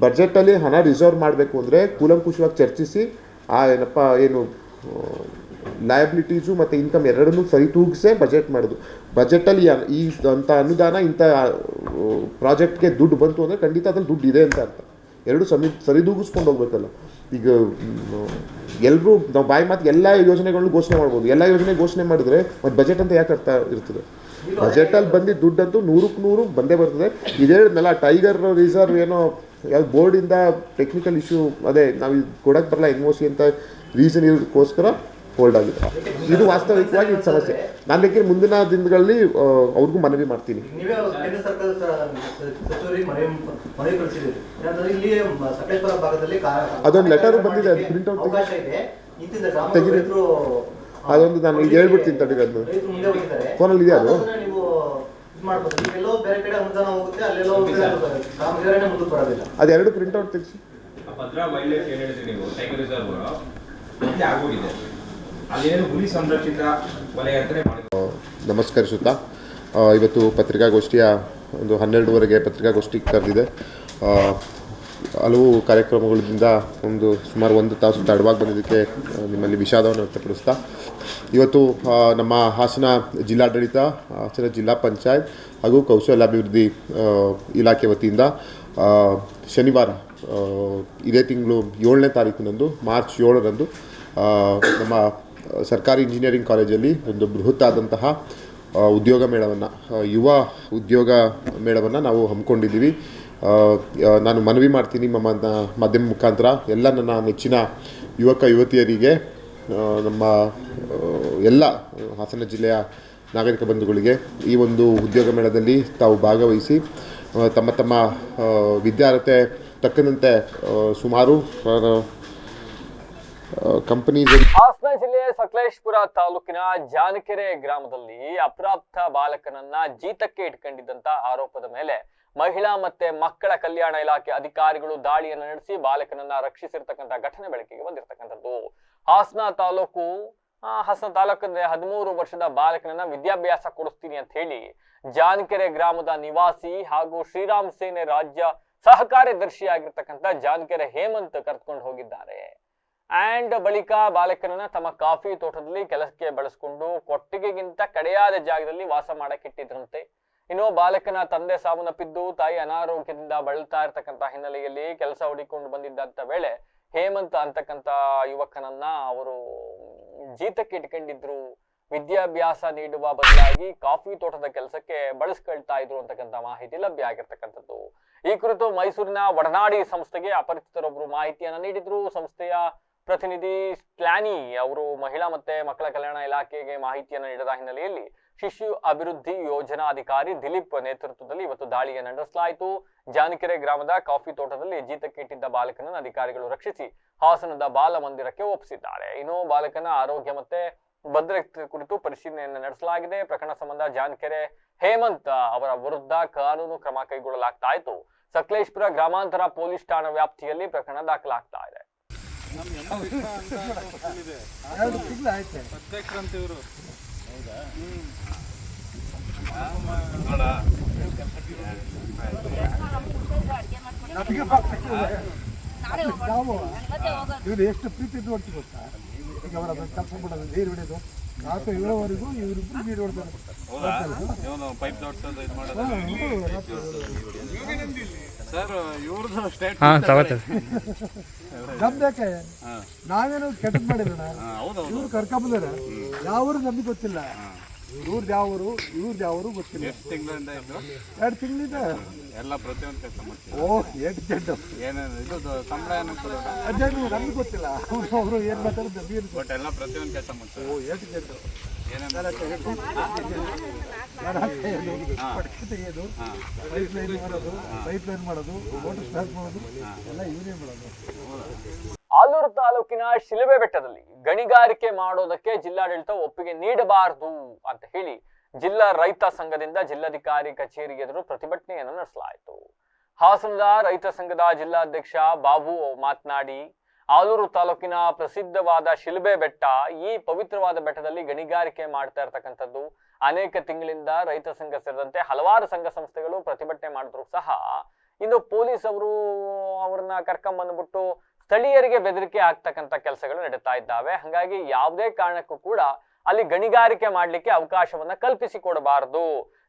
ಬಜೆಟಲ್ಲಿ ಹಣ ರಿಸರ್ವ್ ಮಾಡಬೇಕು ಅಂದರೆ ಕೂಲಂಕುಷವಾಗಿ ಚರ್ಚಿಸಿ ಏನು ಲಯಬಿಲಿಟೀಸು ಮತ್ತು ಇನ್ಕಮ್ ಎರಡನ್ನೂ ಸರಿ ತೂಗಿಸೇ ಬಜೆಟ್ ಮಾಡೋದು. ಬಜೆಟಲ್ಲಿ ಅಂಥ ಅನುದಾನ ಇಂಥ ಪ್ರಾಜೆಕ್ಟ್ಗೆ ದುಡ್ಡು ಬಂತು ಅಂದರೆ ಖಂಡಿತ ಅದ್ರಲ್ಲಿ ದುಡ್ಡು ಇದೆ ಅಂತ ಅರ್ಥ. ಎರಡು ಸರಿದೂಗಿಸ್ಕೊಂಡು ಹೋಗ್ಬೇಕಲ್ಲ. ಈಗ ಎಲ್ಲರೂ ನಾವು ಬಾಯಿ ಮಾತು ಎಲ್ಲ ಯೋಜನೆಗಳನ್ನು ಘೋಷಣೆ ಮಾಡ್ಬೋದು. ಎಲ್ಲ ಯೋಜನೆ ಘೋಷಣೆ ಮಾಡಿದ್ರೆ ಮತ್ತು ಬಜೆಟ್ ಅಂತ ಯಾಕೆ ಅರ್ಥ ಇರ್ತದೆ? ಬಜೆಟಲ್ಲಿ ಬಂದಿದ್ದ ದುಡ್ಡಂತೂ 100ಕ್ಕೆ 100 ಬಂದೇ ಬರ್ತದೆ. ಇದೇನಲ್ಲ ಟೈಗರ್ ರಿಸರ್ವ್ ಏನೋ ಯಾವ್ದು ಬೋರ್ಡಿಂದ ಟೆಕ್ನಿಕಲ್ ಇಶ್ಯೂ ಅದೇ ನಾವು ಇದು ಕೊಡೋಕ್ಕೆ ಬರಲ್ಲ NOC ಅಂತ ರೀಸನ್ ಇರೋದಕ್ಕೋಸ್ಕರ ಹೋಲ್ಡ್ ಆಗಿದೆ. ಇದು ವಾಸ್ತವಿಕವಾಗಿ ಇದು ಸಮಸ್ಯೆ. ನಾನು ಬೇಕಿದ್ರೆ ಮುಂದಿನ ದಿನಗಳಲ್ಲಿ ಅವ್ರಿಗೂ ಮನವಿ ಮಾಡ್ತೀನಿ. ಅದೊಂದು ಲೆಟರ್ ಬಂದಿದೆ, ಅದು ಪ್ರಿಂಟ್ಔಟ್ ತೆಗಿರಿ. ಅದೊಂದು ನಾನು ಈಗ ಹೇಳ್ಬಿಡ್ತೀನಿ ತಡಿ, ಅದನ್ನು ಫೋನಲ್ಲಿ ಇದೆ. ಅದು ಅದೆರಡು ಪ್ರಿಂಟ್ಔಟ್ ತೆಗಿಸಿ. ನಮಸ್ಕರಿಸುತ್ತಾ ಇವತ್ತು ಪತ್ರಿಕಾಗೋಷ್ಠಿಯ ಒಂದು 12:30 ಪತ್ರಿಕಾಗೋಷ್ಠಿ ಕರೆದಿದೆ. ಹಲವು ಕಾರ್ಯಕ್ರಮಗಳಿಂದ ಸುಮಾರು 1 ತಾಸು ತಡವಾಗಿ ಬಂದಿದ್ದಕ್ಕೆ ನಿಮ್ಮಲ್ಲಿ ವಿಷಾದವನ್ನು ವ್ಯಕ್ತಪಡಿಸ್ತಾ, ಇವತ್ತು ನಮ್ಮ ಹಾಸನ ಜಿಲ್ಲಾಡಳಿತ, ಹಾಸನ ಜಿಲ್ಲಾ ಪಂಚಾಯತ್ ಹಾಗೂ ಕೌಶಲ್ಯಾಭಿವೃದ್ಧಿ ಇಲಾಖೆ ವತಿಯಿಂದ ಶನಿವಾರ ಇದೇ ತಿಂಗಳು 7ನೇ ತಾರೀಕಿನಂದು ಮಾರ್ಚ್ 7ರಂದು ನಮ್ಮ ಸರ್ಕಾರಿ ಇಂಜಿನಿಯರಿಂಗ್ ಕಾಲೇಜಲ್ಲಿ ಒಂದು ಬೃಹತ್ತಾದಂತಹ ಉದ್ಯೋಗ ಮೇಳವನ್ನು, ಯುವ ಉದ್ಯೋಗ ಮೇಳವನ್ನು ನಾವು ಹಮ್ಮಿಕೊಂಡಿದ್ದೀವಿ. ನಾನು ಮನವಿ ಮಾಡ್ತೀನಿ ಮಾಧ್ಯಮ ಮುಖಾಂತರ ಎಲ್ಲ ನನ್ನ ನೆಚ್ಚಿನ ಯುವಕ ಯುವತಿಯರಿಗೆ, ನಮ್ಮ ಎಲ್ಲ ಹಾಸನ ಜಿಲ್ಲೆಯ ನಾಗರಿಕ ಬಂಧುಗಳಿಗೆ ಈ ಒಂದು ಉದ್ಯೋಗ ಮೇಳದಲ್ಲಿ ತಾವು ಭಾಗವಹಿಸಿ ತಮ್ಮ ತಮ್ಮ ವಿದ್ಯಾರ್ಹತೆ ತಕ್ಕಂತೆ ಸುಮಾರು ಹಾಸನ ಜಿಲ್ಲೆಯ ಸಕಲೇಶಪುರ ತಾಲೂಕಿನ ಜಾನಕೆರೆ ಗ್ರಾಮದಲ್ಲಿ ಅಪ್ರಾಪ್ತ ಬಾಲಕನನ್ನ ಜೀತಕ್ಕೆ ಇಟ್ಕೊಂಡಿದ್ದಂತ ಆರೋಪದ ಮೇಲೆ ಮಹಿಳಾ ಮತ್ತೆ ಮಕ್ಕಳ ಕಲ್ಯಾಣ ಇಲಾಖೆ ಅಧಿಕಾರಿಗಳು ದಾಳಿಯನ್ನು ನಡೆಸಿ ಬಾಲಕನನ್ನ ರಕ್ಷಿಸಿರ್ತಕ್ಕಂಥ ಘಟನೆ ಬೆಳಕಿಗೆ ಬಂದಿರತಕ್ಕಂಥದ್ದು. ಹಾಸನ ತಾಲೂಕಿನ 13 ವರ್ಷದ ಬಾಲಕನನ್ನ ವಿದ್ಯಾಭ್ಯಾಸ ಕೊಡಿಸ್ತೀನಿ ಅಂತ ಹೇಳಿ ಜಾನಕೆರೆ ಗ್ರಾಮದ ನಿವಾಸಿ ಹಾಗೂ ಶ್ರೀರಾಮ್ ಸೇನೆ ರಾಜ್ಯ ಸಹಕಾರ್ಯದರ್ಶಿಯಾಗಿರ್ತಕ್ಕಂಥ ಜಾನಕೆರೆ ಹೇಮಂತ್ ಕರೆದುಕೊಂಡು ಹೋಗಿದ್ದಾರೆ. ಅಂಡ್ ಬಳಿಕ ಬಾಲಕನನ್ನ ತಮ್ಮ ಕಾಫಿ ತೋಟದಲ್ಲಿ ಕೆಲಸಕ್ಕೆ ಬಳಸಿಕೊಂಡು ಕೊಟ್ಟಿಗೆಗಿಂತ ಕಡೆಯಾದ ಜಾಗದಲ್ಲಿ ವಾಸ ಮಾಡಕ್ಕಿಟ್ಟಿದ್ರಂತೆ. ಇನ್ನು ಬಾಲಕನ ತಂದೆ ಸಾವನ್ನಪ್ಪಿದ್ದು, ತಾಯಿ ಅನಾರೋಗ್ಯದಿಂದ ಬಳಲ್ತಾ ಇರ್ತಕ್ಕಂಥ ಹಿನ್ನೆಲೆಯಲ್ಲಿ ಕೆಲಸ ಹುಡುಕಿಕೊಂಡು ಬಂದಿದ್ದಂತ ವೇಳೆ ಹೇಮಂತ್ ಅಂತಕ್ಕಂಥ ಯುವಕನನ್ನ ಅವರು ಜೀತಕ್ಕೆ ಇಟ್ಕೊಂಡಿದ್ರು. ವಿದ್ಯಾಭ್ಯಾಸ ನೀಡುವ ಬದಲಾಗಿ ಕಾಫಿ ತೋಟದ ಕೆಲಸಕ್ಕೆ ಬಳಸ್ಕೊಳ್ತಾ ಇದ್ರು ಅಂತಕ್ಕಂಥ ಮಾಹಿತಿ ಲಭ್ಯ ಆಗಿರ್ತಕ್ಕಂಥದ್ದು. ಈ ಕುರಿತು ಮೈಸೂರಿನ ಒಡನಾಡಿ ಸಂಸ್ಥೆಗೆ ಅಪರಿಚಿತರೊಬ್ಬರು ಮಾಹಿತಿಯನ್ನ ನೀಡಿದ್ರು. ಸಂಸ್ಥೆಯ ಪ್ರತಿನಿಧಿ ಸ್ಟ್ಲಾನಿ ಅವರು ಮಹಿಳಾ ಮತ್ತೆ ಮಕ್ಕಳ ಕಲ್ಯಾಣ ಇಲಾಖೆಗೆ ಮಾಹಿತಿಯನ್ನು ನೀಡಿದ ಹಿನ್ನೆಲೆಯಲ್ಲಿ ಶಿಶು ಅಭಿವೃದ್ಧಿ ಯೋಜನಾಧಿಕಾರಿ ದಿಲೀಪ್ ನೇತೃತ್ವದಲ್ಲಿ ಇವತ್ತು ದಾಳಿಯನ್ನು ನಡೆಸಲಾಯಿತು. ಜಾನಕೆರೆ ಗ್ರಾಮದ ಕಾಫಿ ತೋಟದಲ್ಲಿ ಜೀತಕ್ಕೆ ಇಟ್ಟಿದ್ದ ಬಾಲಕನನ್ನು ಅಧಿಕಾರಿಗಳು ರಕ್ಷಿಸಿ ಹಾಸನದ ಬಾಲ ಮಂದಿರಕ್ಕೆ ಒಪ್ಪಿಸಿದ್ದಾರೆ. ಇನ್ನು ಬಾಲಕನ ಆರೋಗ್ಯ ಮತ್ತೆ ಭದ್ರತೆ ಕುರಿತು ಪರಿಶೀಲನೆಯನ್ನು ನಡೆಸಲಾಗಿದೆ. ಪ್ರಕರಣ ಸಂಬಂಧ ಜಾನಕೆರೆ ಹೇಮಂತ್ ಅವರ ವಿರುದ್ಧ ಕಾನೂನು ಕ್ರಮ ಕೈಗೊಳ್ಳಲಾಗ್ತಾ ಇತ್ತು. ಸಕಲೇಶಪುರ ಗ್ರಾಮಾಂತರ ಪೊಲೀಸ್ ಠಾಣಾ ವ್ಯಾಪ್ತಿಯಲ್ಲಿ ಪ್ರಕರಣ ದಾಖಲಾಗ್ತಾ ಇದೆ. ಇವ್ರು ಎಷ್ಟು ಪ್ರೀತಿ ನೋಡ್ತೀವಿ ಗೊತ್ತಾ. ಈಗ ಅವರ ಕೆಲಸ ಮಾಡೋದು ನೀರು ಬಿಡೋದು 4-7ವರೆಗೂ ಇವರಿಬ್ಬರು ನೀರು ಹೊಡ್ತಾರೆ. ನಮ್ದಕ್ಕೆ ನಾವೇನು ಕೆಟ್ಟದ್ ಮಾಡಿರೋಣ. ಇವ್ರು ಕರ್ಕೊಂಬಂದಾರ ಯಾವರು ನಮಗೆ ಗೊತ್ತಿಲ್ಲ. ಇವ್ರದ್ದು ಯಾವರು ಗೊತ್ತಿಲ್ಲ. 2 ತಿಂಗಳಿಂದ ಎಲ್ಲ ಪ್ರತಿಯೊಂದು ಕೆಲಸ ಮಾಡ್ತೀವಿ. ಓಹ್ 8 ಜಡ್ಡು ಏನೇನು ಇದು ಸಂಬಳ ಅದೇನು ನಮ್ಗೆ ಗೊತ್ತಿಲ್ಲ. ಅವರು ಏನು ಮಾತಾಡೋದು ಬಟ್ ಎಲ್ಲ ಪ್ರತಿಯೊಂದು ಕೆಲಸ ಮಾಡ್ತಾರೆ. 8 ಜಡ್ಡು ಏನೇನು ಪಟ್ಕೆ ತೆಗೆಯೋದು, ಪೈಪ್ ಲೈನ್ ಮಾಡೋದು, ಮೋಟರ್ ಸ್ಟಾರ್ಟ್ ಮಾಡೋದು ಎಲ್ಲ ಇವನೇ ಮಾಡೋದು. ಆಲೂರು ತಾಲೂಕಿನ ಶಿಲುಬೆ ಬೆಟ್ಟದಲ್ಲಿ ಗಣಿಗಾರಿಕೆ ಮಾಡೋದಕ್ಕೆ ಜಿಲ್ಲಾಡಳಿತ ಒಪ್ಪಿಗೆ ನೀಡಬಾರದು ಅಂತ ಹೇಳಿ ಜಿಲ್ಲಾ ರೈತ ಸಂಘದಿಂದ ಜಿಲ್ಲಾಧಿಕಾರಿ ಕಚೇರಿ ಎದುರು ಪ್ರತಿಭಟನೆಯನ್ನು ನಡೆಸಲಾಯಿತು. ಹಾಸನದ ರೈತ ಸಂಘದ ಜಿಲ್ಲಾಧ್ಯಕ್ಷ ಬಾಬು ಮಾತನಾಡಿ, ಆಲೂರು ತಾಲೂಕಿನ ಪ್ರಸಿದ್ಧವಾದ ಶಿಲುಬೆ ಬೆಟ್ಟ, ಈ ಪವಿತ್ರವಾದ ಬೆಟ್ಟದಲ್ಲಿ ಗಣಿಗಾರಿಕೆ ಮಾಡ್ತಾ ಇರ್ತಕ್ಕಂಥದ್ದು ಅನೇಕ ತಿಂಗಳಿಂದ ರೈತ ಸಂಘ ಸೇರಿದಂತೆ ಹಲವಾರು ಸಂಘ ಸಂಸ್ಥೆಗಳು ಪ್ರತಿಭಟನೆ ಮಾಡಿದ್ರು ಸಹ ಇನ್ನು ಪೊಲೀಸ್ ಅವರು ಅವ್ರನ್ನ ಕರ್ಕೊಂಡ್ಬಂದ್ಬಿಟ್ಟು ಸ್ಥಳೀಯರಿಗೆ ಬೆದರಿಕೆ ಆಗ್ತಕ್ಕಂಥ ಕೆಲಸಗಳು ನಡೀತಾ ಇದ್ದಾವೆ. ಹಾಗಾಗಿ ಯಾವುದೇ ಕಾರಣಕ್ಕೂ ಕೂಡ ಅಲ್ಲಿ ಗಣಿಗಾರಿಕೆ ಮಾಡ್ಲಿಕ್ಕೆ ಅವಕಾಶವನ್ನ ಕಲ್ಪಿಸಿಕೊಡಬಾರದು.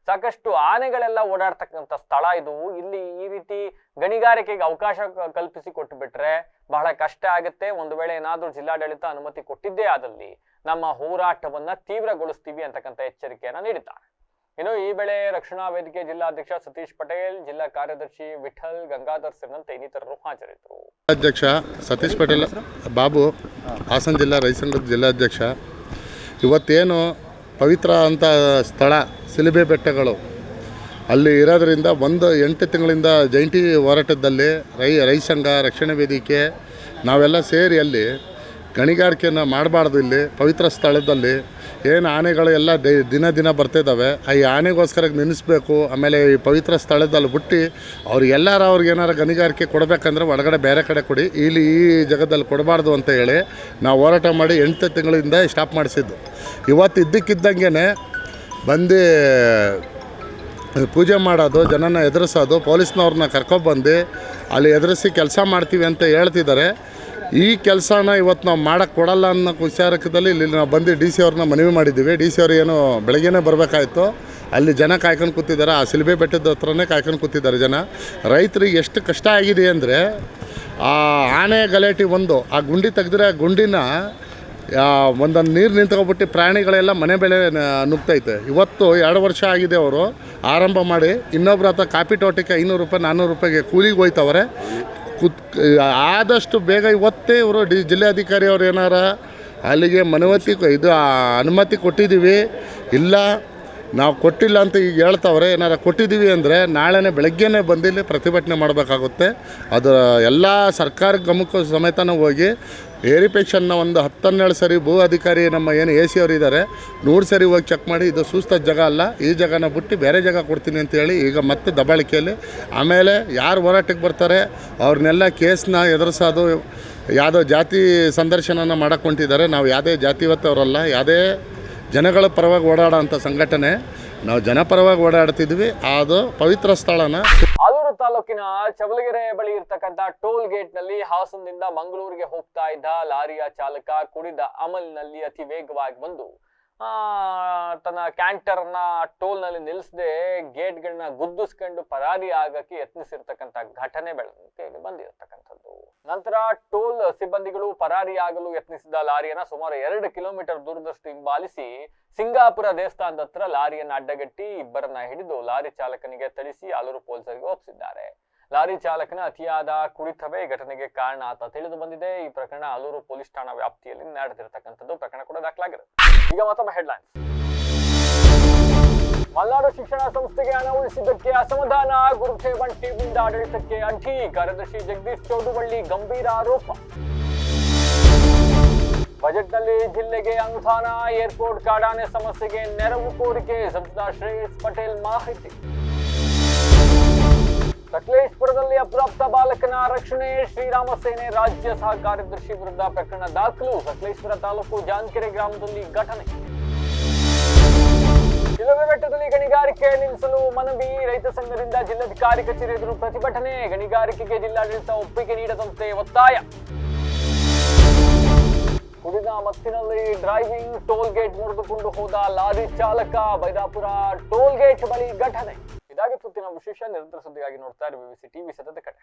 ಸಾಕಷ್ಟು ಆನೆಗಳೆಲ್ಲ ಓಡಾಡ್ತಕ್ಕಂಥ ಸ್ಥಳ ಇದು. ಇಲ್ಲಿ ಈ ರೀತಿ ಗಣಿಗಾರಿಕೆಗೆ ಅವಕಾಶ ಕಲ್ಪಿಸಿ ಕೊಟ್ಟು ಬಿಟ್ರೆ ಬಹಳ ಕಷ್ಟ ಆಗುತ್ತೆ. ಒಂದು ವೇಳೆ ಏನಾದ್ರೂ ಜಿಲ್ಲಾಡಳಿತ ಅನುಮತಿ ಕೊಟ್ಟಿದ್ದೇ ಆದಲ್ಲಿ ನಮ್ಮ ಹೋರಾಟವನ್ನ ತೀವ್ರಗೊಳಿಸ್ತೀವಿ ಅಂತಕ್ಕಂಥ ಎಚ್ಚರಿಕೆಯನ್ನ ನೀಡಿದ್ದಾರೆ. ಇನ್ನು ಈ ವೇಳೆ ರಕ್ಷಣಾ ವೇದಿಕೆ ಜಿಲ್ಲಾಧ್ಯಕ್ಷ ಸತೀಶ್ ಪಟೇಲ್, ಜಿಲ್ಲಾ ಕಾರ್ಯದರ್ಶಿ ವಿಠಲ್ ಗಂಗಾಧರ್ ಸೇರಿದಂತೆ ಇನ್ನಿತರರು ಹಾಜರಿದ್ದರು. ಅಧ್ಯಕ್ಷ ಸತೀಶ್ ಪಟೇಲ್ ಬಾಬು, ಹಾಸನ ಜಿಲ್ಲಾ ರೈತ ಸಂಘದ ಜಿಲ್ಲಾಧ್ಯಕ್ಷ. ಇವತ್ತೇನು ಪವಿತ್ರ ಅಂತ ಸ್ಥಳ ಶಿಲುಬೆ ಬೆಟ್ಟಗಳು ಅಲ್ಲಿ ಇರೋದರಿಂದ 8 ತಿಂಗಳಿಂದ ಜಂಟಿ ಹೋರಾಟದಲ್ಲಿ ರೈತ ಸಂಘ, ರಕ್ಷಣಾ ವೇದಿಕೆ ನಾವೆಲ್ಲ ಸೇರಿ ಅಲ್ಲಿ ಗಣಿಗಾರಿಕೆಯನ್ನು ಮಾಡಬಾರ್ದು. ಇಲ್ಲಿ ಪವಿತ್ರ ಸ್ಥಳದಲ್ಲಿ ಏನು ಆನೆಗಳು ಎಲ್ಲ ದಿನ ಬರ್ತಿದ್ದಾವೆ. ಈ ಆನೆಗೋಸ್ಕರ ನಿಲ್ಲಿಸ್ಬೇಕು. ಆಮೇಲೆ ಈ ಪವಿತ್ರ ಸ್ಥಳದಲ್ಲಿ ಬಿಟ್ಟು ಅವ್ರಿಗೆ ಏನಾರು ಗಣಿಗಾರಿಕೆ ಕೊಡಬೇಕಂದ್ರೆ ಹೊರಗಡೆ ಬೇರೆ ಕಡೆ ಕೊಡಿ, ಇಲ್ಲಿ ಈ ಜಾಗದಲ್ಲಿ ಕೊಡಬಾರ್ದು ಅಂತ ಹೇಳಿ ನಾವು ಹೋರಾಟ ಮಾಡಿ 8 ತಿಂಗಳಿಂದ ಸ್ಟಾಪ್ ಮಾಡಿಸಿದ್ದು. ಇವತ್ತು ಇದ್ದಕ್ಕಿದ್ದಂಗೆ ಬಂದು ಪೂಜೆ ಮಾಡೋದು, ಜನನ ಎದುರಿಸೋದು, ಪೊಲೀಸ್ನವ್ರನ್ನ ಕರ್ಕೊಬಂದು ಅಲ್ಲಿ ಎದುರಿಸಿ ಕೆಲಸ ಮಾಡ್ತೀವಿ ಅಂತ ಹೇಳ್ತಿದ್ದಾರೆ. ಈ ಕೆಲಸನ ಇವತ್ತು ನಾವು ಮಾಡೋಕ್ಕೆ ಕೊಡಲ್ಲ ಅನ್ನೋ ವಿಚಾರದಲ್ಲಿ ಇಲ್ಲಿ ನಾವು ಬಂದು ಡಿ ಸಿ ಅವ್ರನ್ನ ಮನವಿ ಮಾಡಿದ್ದೀವಿ. ಡಿ ಸಿ ಅವ್ರು ಏನು ಬೆಳಗ್ಗೆನೇ ಬರಬೇಕಾಯ್ತು, ಅಲ್ಲಿ ಜನ ಕಾಯ್ಕೊಂಡು ಕೂತಿದ್ದಾರೆ. ಆ ಶಿಲುಬೆ ಬೆಟ್ಟದ ಹತ್ರನೇ ಕಾಯ್ಕೊಂಡು ಕೂತಿದ್ದಾರೆ ಜನ. ರೈತರಿಗೆ ಎಷ್ಟು ಕಷ್ಟ ಆಗಿದೆ ಅಂದರೆ, ಆ ಆನೆ ಗಲಾಟೆ ಆ ಗುಂಡಿ ತೆಗೆದ್ರೆ ಆ ಗುಂಡಿನ ಒಂದೊಂದು ನೀರು ನಿಂತ್ಕೊಬಿಟ್ಟು ಪ್ರಾಣಿಗಳೆಲ್ಲ ಮನೆ ಬೆಳೆ ನುಗ್ತೈತೆ. ಇವತ್ತು 2 ವರ್ಷ ಆಗಿದೆ ಅವರು ಆರಂಭ ಮಾಡಿ. ಇನ್ನೊಬ್ರ ಹತ್ರ ಕಾಪಿ ತೋಟಕ್ಕೆ 500 ರೂಪಾಯಿ 400 ರೂಪಾಯಿಗೆ ಕೂಲಿಗೆ ಹೋಯ್ತವ್ರೆ. ಆದಷ್ಟು ಬೇಗ ಇವತ್ತೇ ಇವರು ಜಿಲ್ಲಾಧಿಕಾರಿ ಅವ್ರು ಏನಾರ ಅಲ್ಲಿಗೆ ಅನುಮತಿ ಕೊಟ್ಟಿದ್ದೀವಿ, ಇಲ್ಲ ನಾವು ಕೊಟ್ಟಿಲ್ಲ ಅಂತ ಈಗ ಹೇಳ್ತವ್ರೆ. ಏನಾರ ಕೊಟ್ಟಿದ್ದೀವಿ ಅಂದರೆ ನಾಳೆನೇ ಬೆಳಗ್ಗೆನೇ ಬಂದಿಲ್ಲಿ ಪ್ರತಿಭಟನೆ ಮಾಡಬೇಕಾಗುತ್ತೆ. ಅದು ಎಲ್ಲ ಸರ್ಕಾರ ಗಮನಕ್ಕೂ ಸಮೇತನೂ ಹೋಗಿ ವೆರಿಫಿಕೇಷನ್ನ ಒಂದು 10-12 ಸರಿ ಭೂ ಅಧಿಕಾರಿ ನಮ್ಮ ಏನು ಎ ಸಿ ಅವರು ಇದ್ದಾರೆ 100 ಸರಿ ಹೋಗಿ ಚೆಕ್ ಮಾಡಿ ಇದು ಸೂಕ್ತ ಜಾಗ ಅಲ್ಲ, ಈ ಜಾಗನ ಬಿಟ್ಟು ಬೇರೆ ಜಾಗ ಕೊಡ್ತೀನಿ ಅಂತೇಳಿ ಈಗ ಮತ್ತೆ ದಬ್ಬಾಳಿಕೆಯಲ್ಲಿ ಆಮೇಲೆ ಯಾರು ಹೋರಾಟಕ್ಕೆ ಬರ್ತಾರೆ ಅವ್ರನ್ನೆಲ್ಲ ಕೇಸ್ನ ಎದುರಿಸೋದು, ಯಾವುದೋ ಜಾತಿ ಸಂದರ್ಶನನ ಮಾಡಕ್ಕೆ ಹೊಂಟಿದ್ದಾರೆ. ನಾವು ಯಾವುದೇ ಜಾತಿವತ್ತವರಲ್ಲ, ಯಾವುದೇ ಜನಗಳ ಪರವಾಗಿ ಓಡಾಡೋ ಅಂಥ ಸಂಘಟನೆ. ನಾವು ಜನಪರವಾಗಿ ಓಡಾಡ್ತಿದ್ವಿ. ಅದು ಪವಿತ್ರ ಸ್ಥಳನ ಆಲೂರು ತಾಲೂಕಿನ ಚವಲಗೆರೆ ಬಳಿ ಇರ್ತಕ್ಕಂಥ ಟೋಲ್ ಗೇಟ್ ನಲ್ಲಿ ಹಾಸನದಿಂದ ಮಂಗಳೂರಿಗೆ ಹೋಗ್ತಾ ಇದ್ದ ಲಾರಿಯ ಚಾಲಕ ಕುಡಿದ ಅಮಲ್ನಲ್ಲಿ ಅತಿ ವೇಗವಾಗಿ ಬಂದು ತನ್ನ ಕ್ಯಾಂಟರ್ನ ಟೋಲ್ ನಲ್ಲಿ ನಿಲ್ಲಿಸದೆ ಗೇಟ್ಗಳನ್ನ ಗುದ್ದಿಸ್ಕೊಂಡು ಪರಾರಿ ಆಗಕ್ಕೆ ಯತ್ನಿಸಿರ್ತಕ್ಕಂಥ ಘಟನೆ ಬೆಳಕಿಗೆ ಬಂದಿರತಕ್ಕಂಥದ್ದು. ನಂತರ ಟೋಲ್ ಸಿಬ್ಬಂದಿಗಳು ಪರಾರಿಯಾಗಲು ಯತ್ನಿಸಿದ ಲಾರಿಯನ್ನ ಸುಮಾರು 2 ಕಿಲೋಮೀಟರ್ ದೂರದಷ್ಟು ಹಿಂಬಾಲಿಸಿ ಸಿಂಗಾಪುರ ದೇವಸ್ಥಾನದ ಹತ್ರ ಲಾರಿಯನ್ನ ಅಡ್ಡಗಟ್ಟಿ ಇಬ್ಬರನ್ನ ಹಿಡಿದು ಲಾರಿ ಚಾಲಕನಿಗೆ ಥಳಿಸಿ ಆಲೂರು ಪೊಲೀಸರಿಗೆ ಒಪ್ಪಿಸಿದ್ದಾರೆ. ಲಾರಿ ಚಾಲಕನ ಅತಿಯಾದ ಕುಡಿತವೇ ಈ ಘಟನೆಗೆ ಕಾರಣ ಅಂತ ತಿಳಿದು ಬಂದಿದೆ. ಈ ಪ್ರಕರಣ ಆಲೂರು ಪೊಲೀಸ್ ಠಾಣಾ ವ್ಯಾಪ್ತಿಯಲ್ಲಿ ನಡೆದಿರತಕ್ಕಂಥದ್ದು. ಪ್ರಕರಣ ಕೂಡ ದಾಖಲಾಗಿರುತ್ತೆ. ಈಗ ಮತ್ತೊಮ್ಮೆ ಹೆಡ್ಲೈನ್ಸ್. ಮಲ್ನಾಡು ಶಿಕ್ಷಣ ಸಂಸ್ಥೆಗೆ ಹಣ ಉಳಿಸಿದ್ದಕ್ಕೆ ಅಸಮಾಧಾನ, ಗುರುಠೇವನ್ ಟೀಮ್ನಿಂದ ಆಡಳಿತಕ್ಕೆ ಅಡ್ಡಿ, ಕಾರ್ಯದರ್ಶಿ ಜಗದೀಶ್ ಚೌಡುವಳ್ಳಿ ಗಂಭೀರ ಆರೋಪ. ಬಜೆಟ್ನಲ್ಲಿ ಜಿಲ್ಲೆಗೆ ಅನುದಾನ, ಏರ್ಪೋರ್ಟ್ ಕಾಡಾನೆ ಸಮಸ್ಯೆಗೆ ನೆರವು ಕೋರಿಕೆ, ಸಂಸದ ಶ್ರೇಯಸ್ ಪಟೇಲ್ ಮಾಹಿತಿ. ಸಕಲೇಶ್ಪುರದಲ್ಲಿ ಅಪ್ರಾಪ್ತ ಬಾಲಕನ ರಕ್ಷಣೆ, ಶ್ರೀರಾಮ ಸೇನೆ ರಾಜ್ಯ ಸಹ ಕಾರ್ಯದರ್ಶಿ ವಿರುದ್ಧ ಪ್ರಕರಣ ದಾಖಲು. ಸಕಲೇಶ್ಪುರ ತಾಲೂಕು ಜಾನ್ಕೆರೆ ಗ್ರಾಮದಲ್ಲಿ ಘಟನೆ. ಶಿಲುಬೆ ಬೆಟ್ಟದಲ್ಲಿ ಗಣಿಗಾರಿಕೆ ನಿಲ್ಲಿಸಲು ಮನವಿ. ರೈತ ಸಂಘದಿಂದ ಜಿಲ್ಲಾಧಿಕಾರಿ ಕಚೇರಿ ಎದುರು ಪ್ರತಿಭಟನೆ. ಗಣಿಗಾರಿಕೆಗೆ ಜಿಲ್ಲಾಡಳಿತ ಒಪ್ಪಿಗೆ ನೀಡದಂತೆ ಒತ್ತಾಯ. ಕುಡಿದ ಮತ್ತಿನಲ್ಲಿ ಡ್ರೈವಿಂಗ್, ಟೋಲ್ ಗೇಟ್ ಮುರಿದುಕೊಂಡು ಹೋದ ಲಾರಿ ಚಾಲಕ. ಬೈರಾಪುರ ಟೋಲ್ ಗೇಟ್ ಬಳಿ ಘಟನೆ. ಇದಾಗಿ ತುತ್ತಿನ ವಿಶೇಷ. ನಿರಂತರ ಸುದ್ದಿಗಾಗಿ ನೋಡ್ತಾ ಇರಿ BBC ಟಿವಿ ಸತತ ಕಡೆ.